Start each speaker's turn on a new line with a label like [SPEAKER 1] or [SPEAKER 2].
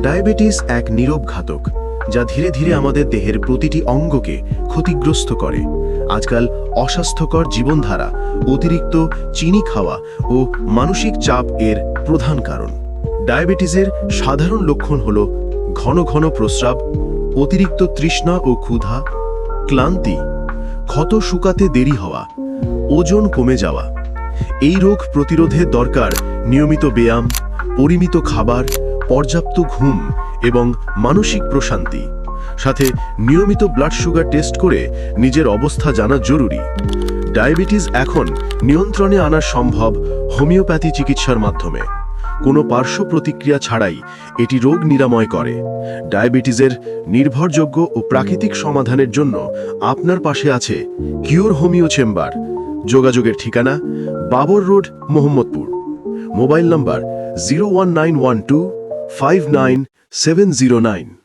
[SPEAKER 1] Diabetes এক নীরব ঘাতক, যা ধীরে ধীরে আমাদের দেহের প্রতিটি অঙ্গকে ক্ষতিগ্রস্ত করে। আজকাল অস্বাস্থ্যকর জীবনধারা, অতিরিক্ত চিনি খাওয়া ও মানসিক চাপ এর প্রধান কারণ। ডায়াবেটিসের সাধারণ লক্ষণ হল ঘন ঘন প্রস্রাব, অতিরিক্ত তৃষ্ণা ও ক্ষুধা, ক্লান্তি, ক্ষত শুকাতে দেরি হওয়া, ওজন কমে যাওয়া। এই রোগ প্রতিরোধে দরকার নিয়মিত ব্যায়াম, পরিমিত খাবার, পর্যাপ্ত ঘুম এবং মানসিক প্রশান্তি। সাথে নিয়মিত ব্লাড সুগার টেস্ট করে নিজের অবস্থা জানা জরুরি। ডায়াবেটিস এখন নিয়ন্ত্রণে আনা সম্ভব হোমিওপ্যাথি চিকিৎসার মাধ্যমে। কোনো পার্শ্ব প্রতিক্রিয়া ছাড়াই এটি রোগ নিরাময় করে। ডায়াবেটিসের নির্ভরযোগ্য ও প্রাকৃতিক সমাধানের জন্য আপনার পাশে আছে কিওর হোমিও চেম্বার। যোগাযোগের ঠিকানা Babar road, Mohammadpur. Mobile number 01912 59 709।